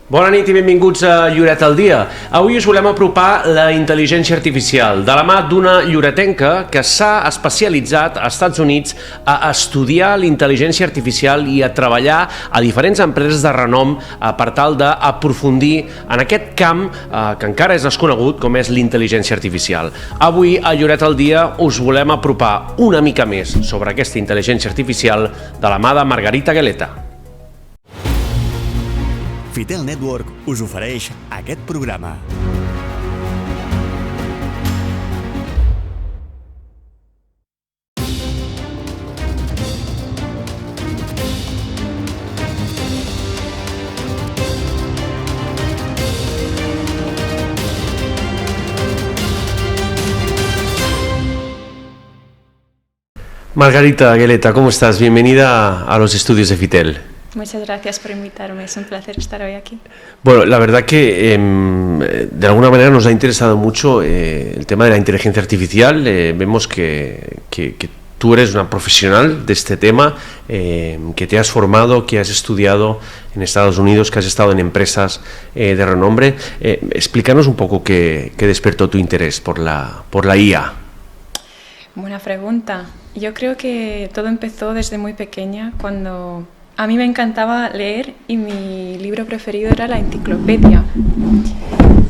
Bona nit i benvinguts a Lloret al dia. Avui us volem apropar la intel·ligència artificial de la mà d'una lloretenca que s'ha especialitzat als Estats Units a estudiar l'intel·ligència artificial i a treballar a diferents empreses de renom per tal d'aprofundir en aquest camp que encara és desconegut com és l'intel·ligència artificial. Avui a Lloret al dia us volem apropar una mica més sobre aquesta intel·ligència artificial de la mà de Margarita Geleta. Fitel Network us ofereix aquest programa. Margarita Geleta, ¿cómo estás? Bienvenida a los estudios de Fitel. Muchas gracias por invitarme, es un placer estar hoy aquí. Bueno, la verdad que de alguna manera nos ha interesado mucho el tema de la inteligencia artificial. Vemos que tú eres una profesional de este tema, que te has formado, que has estudiado en Estados Unidos, que has estado en empresas de renombre. Explícanos un poco qué despertó tu interés por la IA. Buena pregunta. Yo creo que todo empezó desde muy pequeña, cuando a mí me encantaba leer y mi libro preferido era la enciclopedia.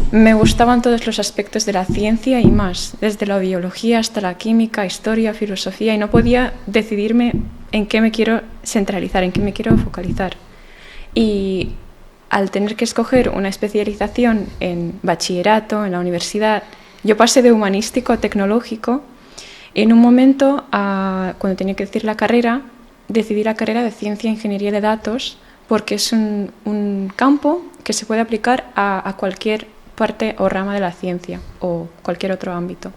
Me gustaban todos los aspectos de la ciencia y más, desde la biología hasta la química, historia, filosofía, y no podía decidirme en qué me quiero centralizar, en qué me quiero focalizar. Y al tener que escoger una especialización en bachillerato, en la universidad, yo pasé de humanístico a tecnológico. En un momento, cuando tenía que decir la carrera, decidí la carrera de Ciencia e Ingeniería de Datos porque es un campo que se puede aplicar a cualquier parte o rama de la ciencia o cualquier otro ámbito,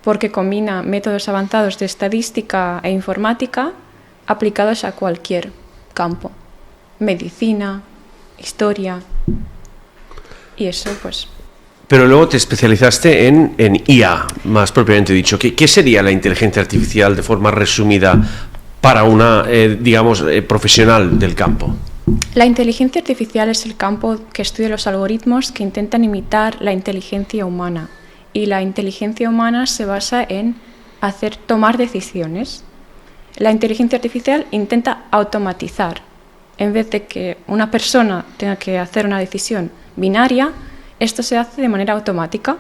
porque combina métodos avanzados de estadística e informática aplicados a cualquier campo, medicina, historia, y eso pues... Pero luego te especializaste en IA, más propiamente dicho. ¿Qué sería la inteligencia artificial de forma resumida para una, profesional del campo? La inteligencia artificial es el campo que estudia los algoritmos que intentan imitar la inteligencia humana. Y la inteligencia humana se basa en tomar decisiones. La inteligencia artificial intenta automatizar. En vez de que una persona tenga que hacer una decisión binaria, esto se hace de manera automática.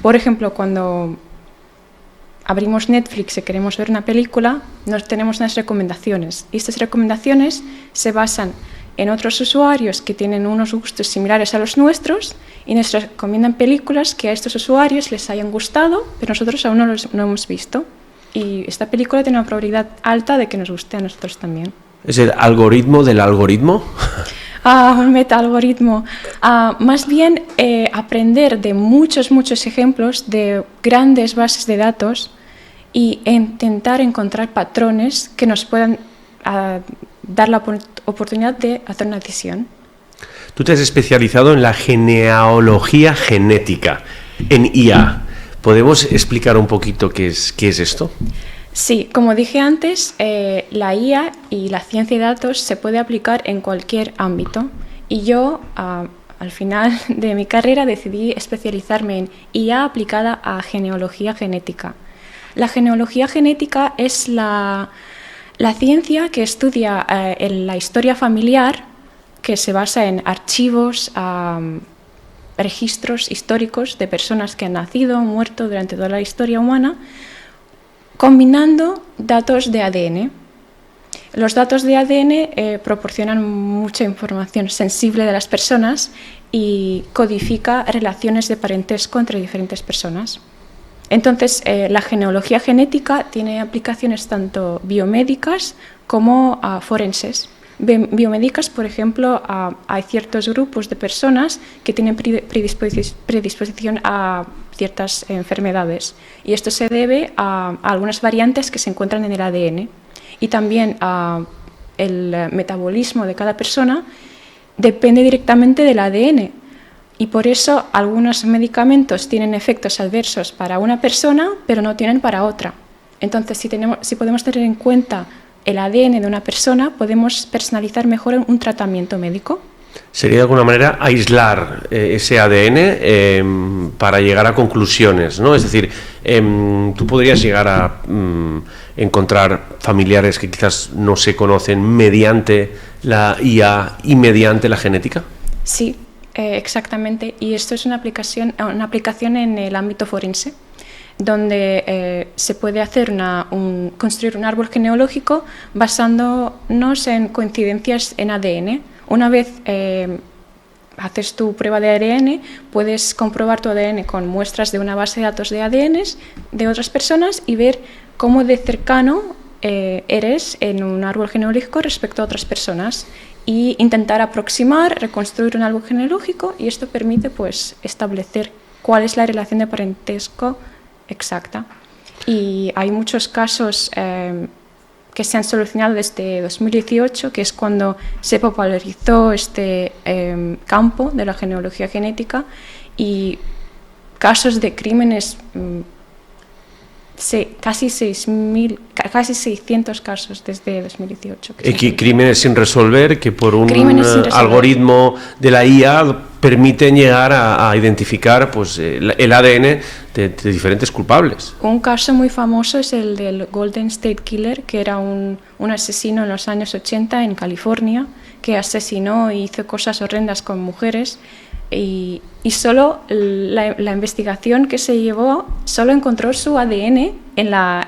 Por ejemplo, cuando abrimos Netflix y queremos ver una película, tenemos unas recomendaciones. Y estas recomendaciones se basan en otros usuarios que tienen unos gustos similares a los nuestros y nos recomiendan películas que a estos usuarios les hayan gustado, pero nosotros aún no hemos visto. Y esta película tiene una probabilidad alta de que nos guste a nosotros también. ¿Es el algoritmo del algoritmo? Un metaalgoritmo. Más bien aprender de muchos ejemplos de grandes bases de datos y intentar encontrar patrones que nos puedan dar la oportunidad de hacer una decisión. Tú te has especializado en la genealogía genética, en IA. ¿Podemos explicar un poquito qué es esto? Sí, como dije antes, la IA y la ciencia de datos se puede aplicar en cualquier ámbito. Y yo, al final de mi carrera, decidí especializarme en IA aplicada a genealogía genética. La genealogía genética es la ciencia que estudia la historia familiar, que se basa en archivos, registros históricos de personas que han nacido o muerto durante toda la historia humana, combinando datos de ADN. Los datos de ADN proporcionan mucha información sensible de las personas y codifica relaciones de parentesco entre diferentes personas. Entonces, la genealogía genética tiene aplicaciones tanto biomédicas como forenses. Biomédicas, por ejemplo, hay ciertos grupos de personas que tienen predisposición a ciertas enfermedades y esto se debe a algunas variantes que se encuentran en el ADN y también el metabolismo de cada persona depende directamente del ADN y por eso algunos medicamentos tienen efectos adversos para una persona pero no tienen para otra. Entonces, si podemos tener en cuenta el ADN de una persona, podemos personalizar mejor un tratamiento médico. Sería de alguna manera aislar ese ADN para llegar a conclusiones, ¿no? Es decir, tú podrías llegar a encontrar familiares que quizás no se conocen mediante la IA y mediante la genética. Sí, exactamente. Y esto es una aplicación en el ámbito forense, donde se puede hacer construir un árbol genealógico basándonos en coincidencias en ADN. Una vez haces tu prueba de ADN, puedes comprobar tu ADN con muestras de una base de datos de ADN de otras personas y ver cómo de cercano eres en un árbol genealógico respecto a otras personas, y intentar aproximar, reconstruir un árbol genealógico, y esto permite pues establecer cuál es la relación de parentesco exacta. Y hay muchos casos que se han solucionado desde 2018, que es cuando se popularizó este campo de la genealogía genética, y casos de crímenes, casi 600 casos desde 2018. Crímenes sin resolver que por un algoritmo de la IA permiten llegar a identificar pues, el ADN de diferentes culpables. Un caso muy famoso es el del Golden State Killer, que era un asesino en los años 80 en California, que asesinó y hizo cosas horrendas con mujeres, y solo la investigación que se llevó solo encontró su ADN en la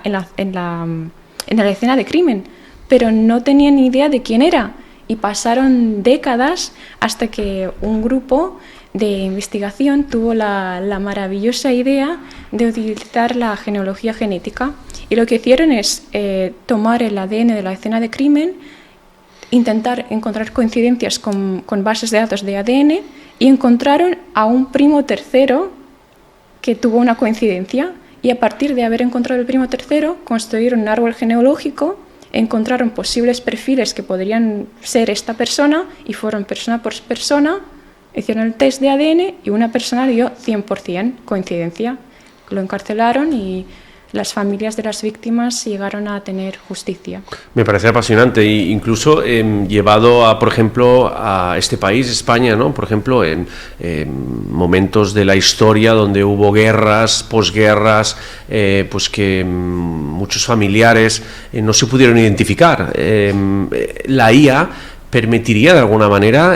escena de crimen, pero no tenía ni idea de quién era, y pasaron décadas hasta que un grupo de investigación tuvo la maravillosa idea de utilizar la genealogía genética, y lo que hicieron es tomar el ADN de la escena de crimen, intentar encontrar coincidencias con bases de datos de ADN, y encontraron a un primo tercero que tuvo una coincidencia, y a partir de haber encontrado el primo tercero construyeron un árbol genealógico, encontraron posibles perfiles que podrían ser esta persona, y fueron persona por persona, hicieron el test de ADN y una persona dio 100% coincidencia. Lo encarcelaron y las familias de las víctimas llegaron a tener justicia. Me parece apasionante, e incluso llevado a, por ejemplo, a este país, España, ¿no? Por ejemplo, en momentos de la historia donde hubo guerras, posguerras, pues que muchos familiares no se pudieron identificar. La IA permitiría de alguna manera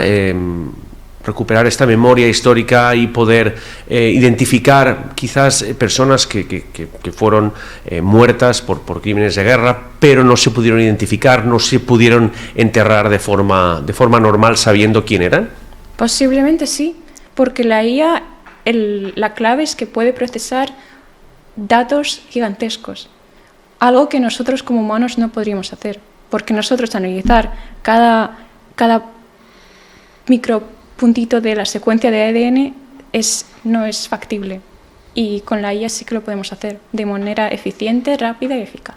recuperar esta memoria histórica y poder identificar quizás personas que fueron muertas por crímenes de guerra, pero no se pudieron identificar, no se pudieron enterrar de forma normal sabiendo quién eran. Posiblemente sí, porque la IA, la clave es que puede procesar datos gigantescos, algo que nosotros como humanos no podríamos hacer, porque nosotros analizar cada micropuntito de la secuencia de ADN no es factible, y con la IA sí que lo podemos hacer de manera eficiente, rápida y eficaz.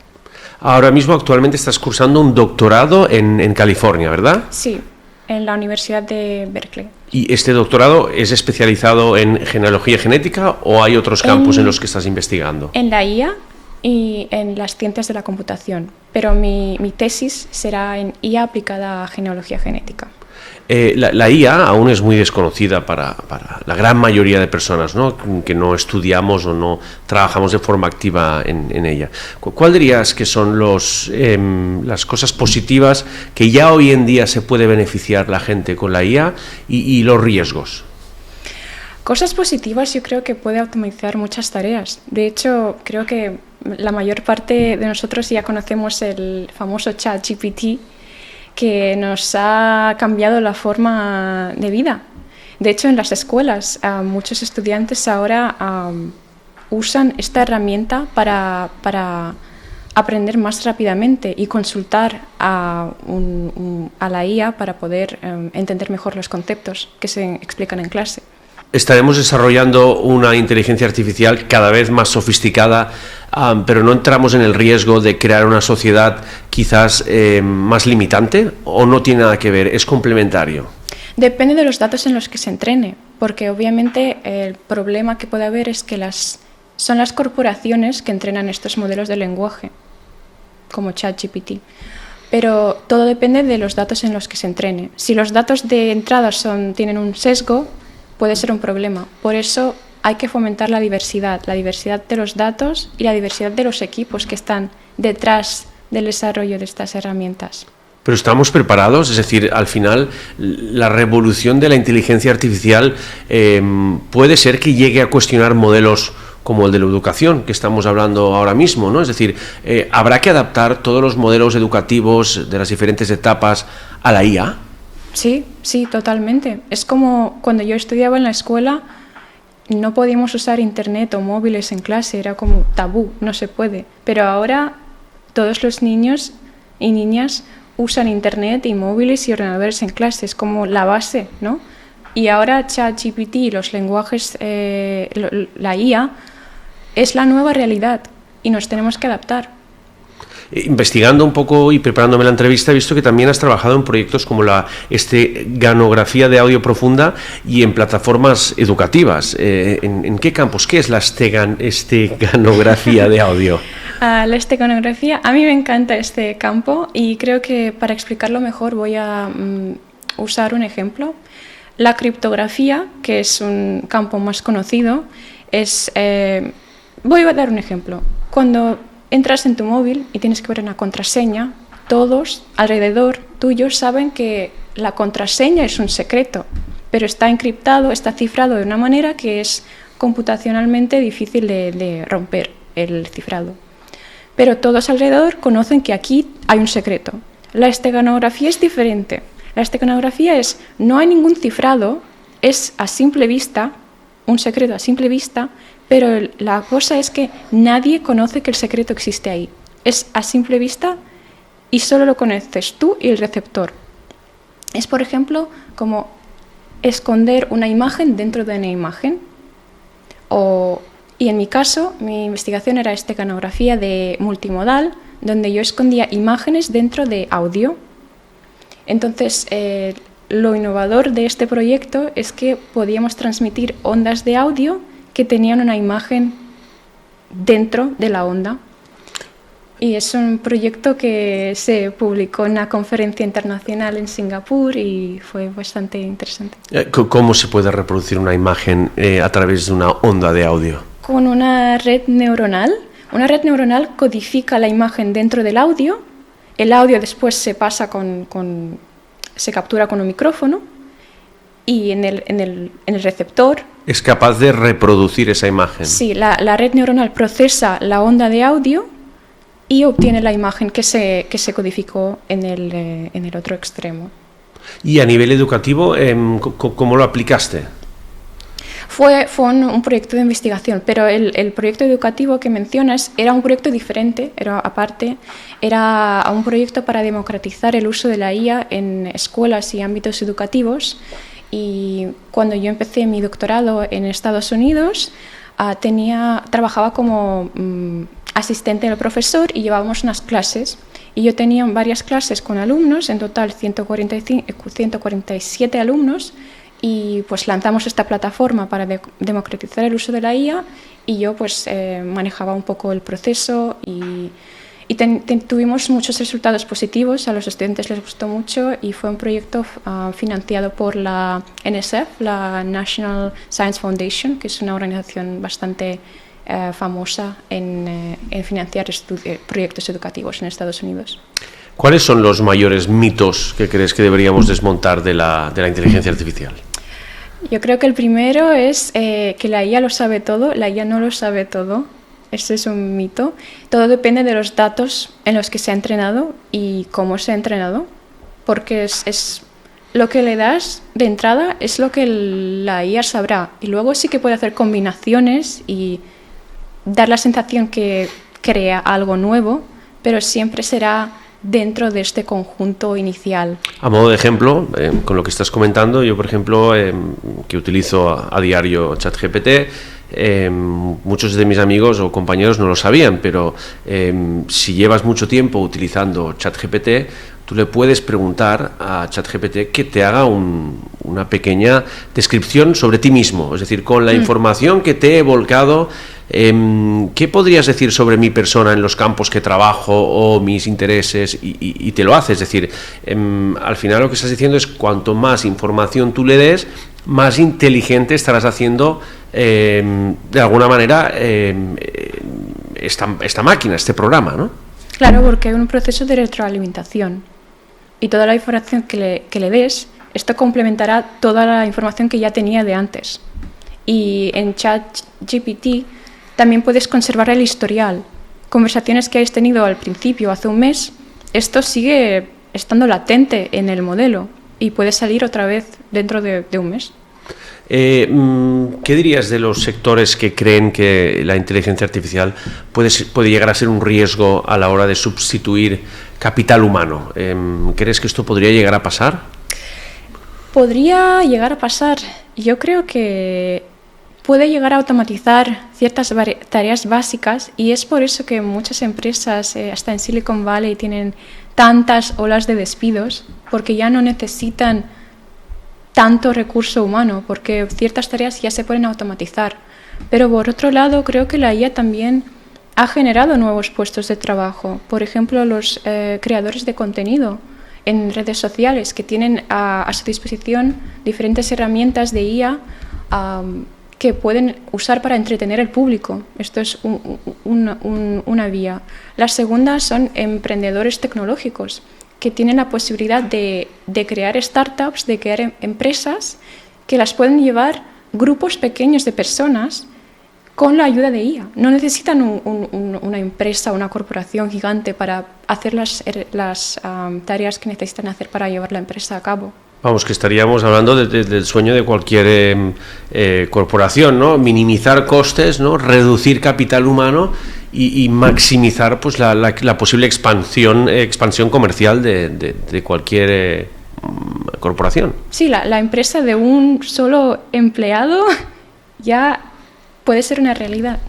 Ahora mismo actualmente estás cursando un doctorado en California, ¿verdad? Sí, en la Universidad de Berkeley. ¿Y este doctorado es especializado en genealogía genética o hay otros campos en los que estás investigando? En la IA y en las ciencias de la computación, pero mi tesis será en IA aplicada a genealogía genética. La IA aún es muy desconocida para la gran mayoría de personas, ¿no? Que no estudiamos o no trabajamos de forma activa en ella. ¿Cuál dirías que son las cosas positivas que ya hoy en día se puede beneficiar la gente con la IA y los riesgos? Cosas positivas, yo creo que puede automatizar muchas tareas. De hecho, creo que la mayor parte de nosotros ya conocemos el famoso ChatGPT, que nos ha cambiado la forma de vida. De hecho, en las escuelas, muchos estudiantes ahora usan esta herramienta para aprender más rápidamente y consultar a la IA para poder entender mejor los conceptos que se explican en clase. Estaremos desarrollando una inteligencia artificial cada vez más sofisticada, pero ¿no entramos en el riesgo de crear una sociedad quizás más limitante o no tiene nada que ver, es complementario? Depende de los datos en los que se entrene, porque obviamente el problema que puede haber es que son las corporaciones que entrenan estos modelos de lenguaje, como ChatGPT. pero todo depende de los datos en los que se entrene. Si los datos de entrada tienen un sesgo, puede ser un problema. Por eso hay que fomentar la diversidad de los datos y la diversidad de los equipos que están detrás del desarrollo de estas herramientas. Pero estamos preparados, es decir, al final la revolución de la inteligencia artificial puede ser que llegue a cuestionar modelos como el de la educación que estamos hablando ahora mismo, ¿no? Es decir, ¿habrá que adaptar todos los modelos educativos de las diferentes etapas a la IA? Sí, totalmente. Es como cuando yo estudiaba en la escuela, no podíamos usar internet o móviles en clase, era como tabú, no se puede. Pero ahora todos los niños y niñas usan internet y móviles y ordenadores en clase, es como la base, ¿no? Y ahora ChatGPT y los lenguajes, la IA, es la nueva realidad y nos tenemos que adaptar. Investigando un poco y preparándome la entrevista, he visto que también has trabajado en proyectos como la esteganografía de audio profunda y en plataformas educativas. ¿En qué campos? ¿Qué es la esteganografía de audio? La esteganografía, a mí me encanta este campo y creo que para explicarlo mejor voy a usar un ejemplo. La criptografía, que es un campo más conocido, voy a dar un ejemplo. Cuando entras en tu móvil y tienes que ver una contraseña, todos alrededor tuyo saben que la contraseña es un secreto, pero está encriptado, está cifrado de una manera que es computacionalmente difícil de romper el cifrado. Pero todos alrededor conocen que aquí hay un secreto. La esteganografía es diferente. La esteganografía no hay ningún cifrado, es a simple vista, un secreto a simple vista, pero la cosa es que nadie conoce que el secreto existe ahí. Es a simple vista y solo lo conoces tú y el receptor. Es, por ejemplo, como esconder una imagen dentro de una imagen. Y en mi caso, mi investigación era esteganografía de multimodal, donde yo escondía imágenes dentro de audio. Entonces, lo innovador de este proyecto es que podíamos transmitir ondas de audio que tenían una imagen dentro de la onda. Y es un proyecto que se publicó en una conferencia internacional en Singapur y fue bastante interesante. ¿Cómo se puede reproducir una imagen a través de una onda de audio? Con una red neuronal. Una red neuronal codifica la imagen dentro del audio. El audio después se pasa se captura con un micrófono y en el receptor. ¿Es capaz de reproducir esa imagen? Sí, la red neuronal procesa la onda de audio y obtiene la imagen que se codificó en el otro extremo. ¿Y a nivel educativo, cómo lo aplicaste? Fue un proyecto de investigación, pero el proyecto educativo que mencionas era un proyecto diferente, era un proyecto para democratizar el uso de la IA en escuelas y ámbitos educativos. Y cuando yo empecé mi doctorado en Estados Unidos, trabajaba como asistente del profesor y llevábamos unas clases. Y yo tenía varias clases con alumnos, en total 147 alumnos, y pues lanzamos esta plataforma para democratizar el uso de la IA y yo pues manejaba un poco el proceso y tuvimos muchos resultados positivos, a los estudiantes les gustó mucho y fue un proyecto financiado por la NSF, la National Science Foundation, que es una organización bastante famosa en financiar proyectos educativos en Estados Unidos. ¿Cuáles son los mayores mitos que crees que deberíamos desmontar de la inteligencia artificial? Yo creo que el primero es que la IA lo sabe todo, la IA no lo sabe todo. Ese es un mito. Todo depende de los datos en los que se ha entrenado y cómo se ha entrenado, porque es lo que le das de entrada es lo que la IA sabrá. Y luego sí que puede hacer combinaciones y dar la sensación que crea algo nuevo, pero siempre será dentro de este conjunto inicial. A modo de ejemplo, con lo que estás comentando, yo por ejemplo, que utilizo a diario ChatGPT, muchos de mis amigos o compañeros no lo sabían, pero si llevas mucho tiempo utilizando ChatGPT, tú le puedes preguntar a ChatGPT que te haga una pequeña descripción sobre ti mismo, es decir, con la información que te he volcado, ¿Qué podrías decir sobre mi persona en los campos que trabajo o mis intereses? Y te lo hace, es decir, al final lo que estás diciendo es cuanto más información tú le des, más inteligente estarás haciendo de alguna manera esta máquina, este programa, ¿no? Claro, porque hay un proceso de retroalimentación y toda la información que le des, esto complementará toda la información que ya tenía de antes. Y en ChatGPT también puedes conservar el historial. Conversaciones que hayas tenido al principio, hace un mes, esto sigue estando latente en el modelo y puede salir otra vez dentro de un mes. ¿Qué dirías de los sectores que creen que la inteligencia artificial puede llegar a ser un riesgo a la hora de sustituir capital humano? ¿Crees que esto podría llegar a pasar? Podría llegar a pasar. Yo creo que puede llegar a automatizar ciertas tareas básicas y es por eso que muchas empresas, hasta en Silicon Valley, tienen tantas olas de despidos, porque ya no necesitan tanto recurso humano, porque ciertas tareas ya se pueden automatizar. Pero por otro lado, creo que la IA también ha generado nuevos puestos de trabajo. Por ejemplo, los creadores de contenido en redes sociales que tienen a su disposición diferentes herramientas de IA que pueden usar para entretener al público. Esto es una vía. La segunda son emprendedores tecnológicos que tienen la posibilidad de crear startups, de crear empresas que las pueden llevar grupos pequeños de personas con la ayuda de IA. No necesitan una empresa, una corporación gigante para hacer las tareas que necesitan hacer para llevar la empresa a cabo. Vamos, que estaríamos hablando del sueño de cualquier corporación, ¿no? Minimizar costes, ¿no? Reducir capital humano y maximizar pues la posible expansión comercial de cualquier corporación. Sí, la empresa de un solo empleado ya puede ser una realidad.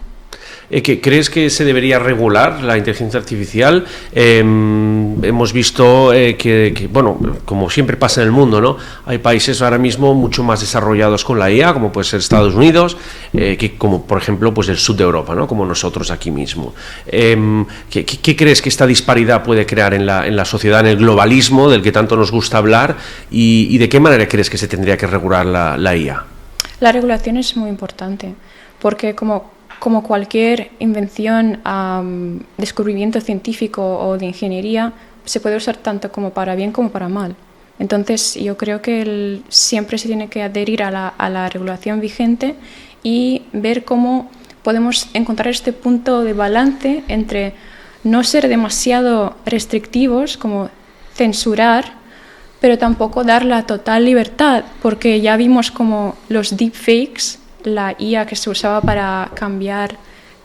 ¿Crees que se debería regular la inteligencia artificial? Hemos visto que, bueno, como siempre pasa en el mundo, ¿no? Hay países ahora mismo mucho más desarrollados con la IA, como puede ser Estados Unidos, que como por ejemplo pues el sur de Europa, ¿no? Como nosotros aquí mismo. ¿Qué crees que esta disparidad puede crear en la sociedad, en el globalismo del que tanto nos gusta hablar? ¿Y de qué manera crees que se tendría que regular la IA? La regulación es muy importante, porque como cualquier invención, descubrimiento científico o de ingeniería, se puede usar tanto como para bien como para mal. Entonces, yo creo que siempre se tiene que adherir a la regulación vigente y ver cómo podemos encontrar este punto de balance entre no ser demasiado restrictivos, como censurar, pero tampoco dar la total libertad, porque ya vimos como los deepfakes, la IA que se usaba para cambiar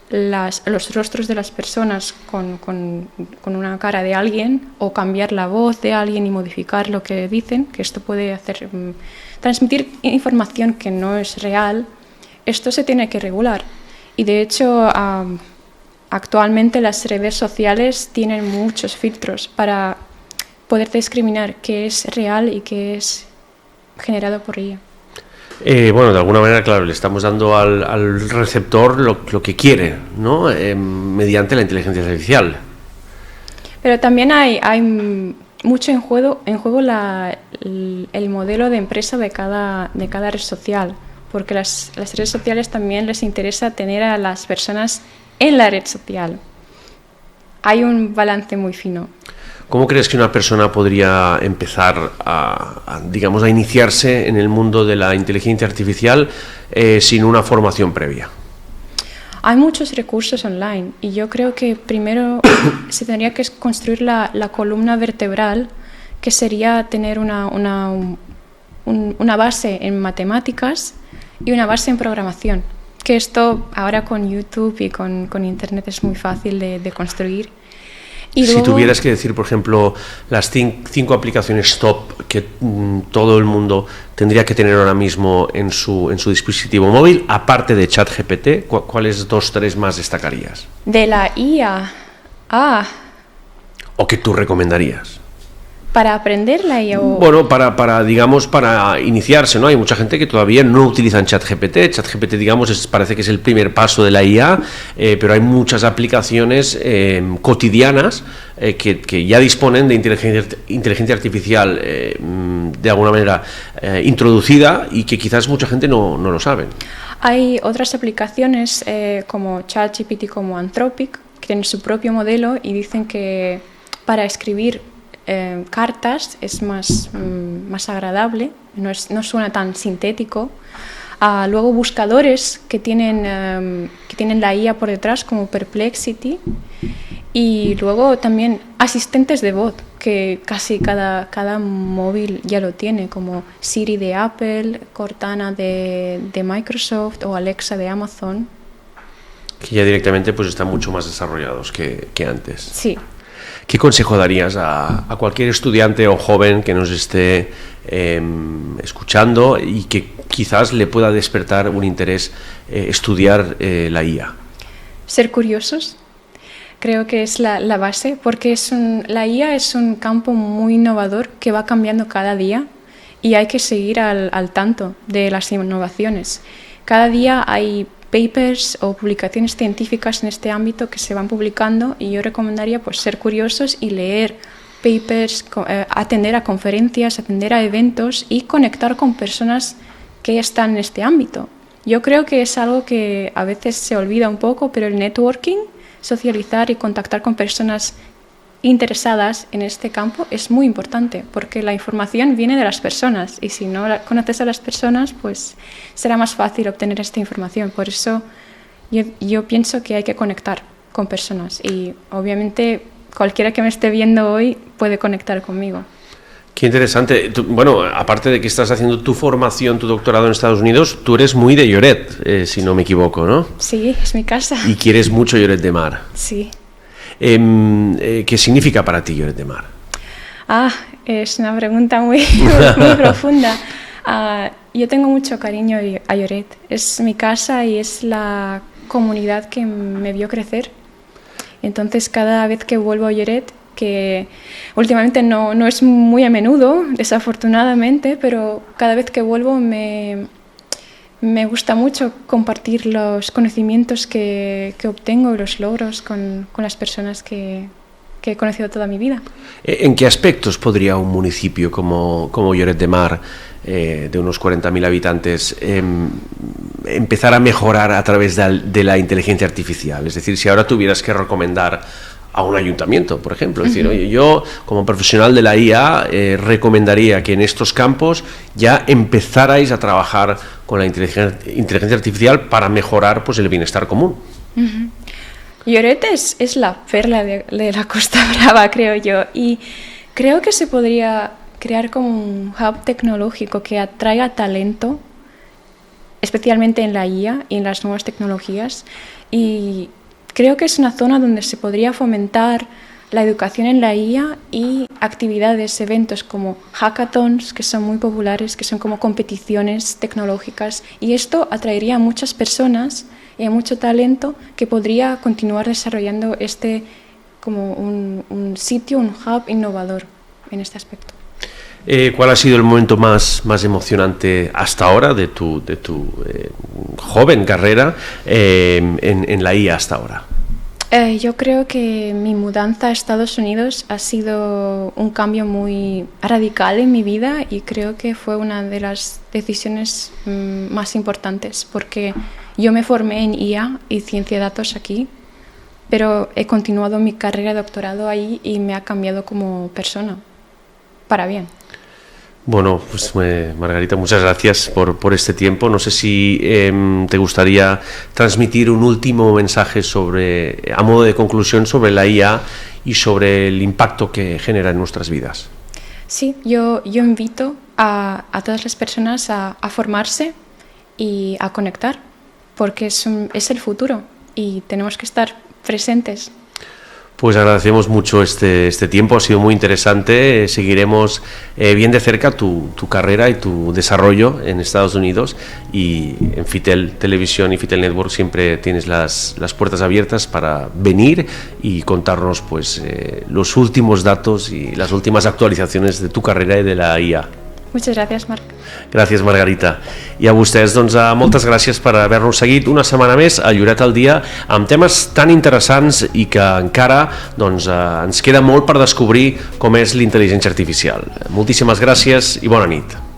los rostros de las personas con una cara de alguien o cambiar la voz de alguien y modificar lo que dicen, que esto puede hacer transmitir información que no es real. Esto se tiene que regular y de hecho actualmente las redes sociales tienen muchos filtros para poder discriminar qué es real y qué es generado por IA. Bueno, de alguna manera, claro, le estamos dando al receptor lo que quiere, ¿no? Mediante la inteligencia artificial. Pero también hay mucho en juego el modelo de empresa de cada red social, porque las redes sociales también les interesa tener a las personas en la red social. Hay un balance muy fino. ¿Cómo crees que una persona podría empezar a iniciarse en el mundo de la inteligencia artificial sin una formación previa? Hay muchos recursos online y yo creo que primero se tendría que construir la columna vertebral, que sería tener una base en matemáticas y una base en programación. Que esto ahora con YouTube y con Internet es muy fácil de construir. Y luego, si tuvieras que decir, por ejemplo, las 5 aplicaciones top que todo el mundo tendría que tener ahora mismo en su dispositivo móvil, aparte de ChatGPT, ¿cuáles 2 o 3 más destacarías? De la IA. ¿O que tú recomendarías? para aprender la IA. Bueno, digamos, para iniciarse, ¿no? Hay mucha gente que todavía no utilizan ChatGPT. ChatGPT, digamos, parece que es el primer paso de la IA, pero hay muchas aplicaciones cotidianas que ya disponen de inteligencia artificial de alguna manera introducida y que quizás mucha gente no lo sabe. Hay otras aplicaciones como ChatGPT, como Anthropic, que tienen su propio modelo y dicen que para escribir cartas es más agradable, no suena tan sintético. Luego buscadores que tienen la IA por detrás, como Perplexity, y luego también asistentes de voz, que casi cada móvil ya lo tiene, como Siri de Apple, Cortana de Microsoft o Alexa de Amazon. Que ya directamente pues están mucho más desarrollados que antes. Sí. ¿Qué consejo darías a cualquier estudiante o joven que nos esté escuchando y que quizás le pueda despertar un interés estudiar la IA? Ser curiosos. Creo que es la base, porque la IA es un campo muy innovador que va cambiando cada día y hay que seguir al tanto de las innovaciones. Cada día hay papers o publicaciones científicas en este ámbito que se van publicando y yo recomendaría pues ser curiosos y leer papers, atender a conferencias, atender a eventos y conectar con personas que están en este ámbito. Yo creo que es algo que a veces se olvida un poco, pero el networking, socializar y contactar con personas interesadas en este campo es muy importante, porque la información viene de las personas y si no conoces a las personas, pues será más fácil obtener esta información. Por eso yo pienso que hay que conectar con personas y obviamente cualquiera que me esté viendo hoy puede conectar conmigo. Qué interesante. Bueno, aparte de que estás haciendo tu formación, tu doctorado en Estados Unidos, tú eres muy de Lloret, si no me equivoco, ¿no? Sí, es mi casa. Y quieres mucho Lloret de Mar. Sí. ¿Qué significa para ti Lloret de Mar? Es una pregunta muy profunda. Yo tengo mucho cariño a Lloret. Es mi casa y es la comunidad que me vio crecer. Entonces, cada vez que vuelvo a Lloret, que últimamente no es muy a menudo, desafortunadamente, pero cada vez que vuelvo me gusta mucho compartir los conocimientos que obtengo y los logros con las personas que he conocido toda mi vida. ¿En qué aspectos podría un municipio como Lloret de Mar, de unos 40.000 habitantes, empezar a mejorar a través de la inteligencia artificial? Es decir, si ahora tuvieras que recomendar a un ayuntamiento, por ejemplo, decir, oye, yo como profesional de la IA recomendaría que en estos campos ya empezarais a trabajar con la inteligencia artificial para mejorar pues el bienestar común. Lloret es la perla de la Costa Brava, creo yo, y creo que se podría crear como un hub tecnológico que atraiga talento, especialmente en la IA y en las nuevas tecnologías, y creo que es una zona donde se podría fomentar la educación en la IA y actividades, eventos como hackathons, que son muy populares, que son como competiciones tecnológicas, y esto atraería a muchas personas y a mucho talento que podría continuar desarrollando como un sitio, un hub innovador en este aspecto. ¿Cuál ha sido el momento más emocionante hasta ahora de tu joven carrera en la IA hasta ahora? Yo creo que mi mudanza a Estados Unidos ha sido un cambio muy radical en mi vida y creo que fue una de las decisiones más importantes porque yo me formé en IA y ciencia de datos aquí, pero he continuado mi carrera de doctorado ahí y me ha cambiado como persona, para bien. Bueno, pues Margarita, muchas gracias por este tiempo. No sé si te gustaría transmitir un último mensaje a modo de conclusión sobre la IA y sobre el impacto que genera en nuestras vidas. Sí, yo invito a todas las personas a formarse y a conectar, porque es el futuro y tenemos que estar presentes. Pues agradecemos mucho este tiempo, ha sido muy interesante. Seguiremos bien de cerca tu carrera y tu desarrollo en Estados Unidos, y en Fitel Televisión y Fitel Network siempre tienes las puertas abiertas para venir y contarnos pues los últimos datos y las últimas actualitzacions de tu carrera i de la IA. Muchas gracias, Marc. Gràcies, Margarita. I a vostès, doncs, moltes gràcies per haver-nos seguit una setmana més a Lloret al Dia, amb temes tan interessants i que encara doncs, ens queda molt per descobrir, com és l'intel·ligència artificial. Moltíssimes gràcies i bona nit.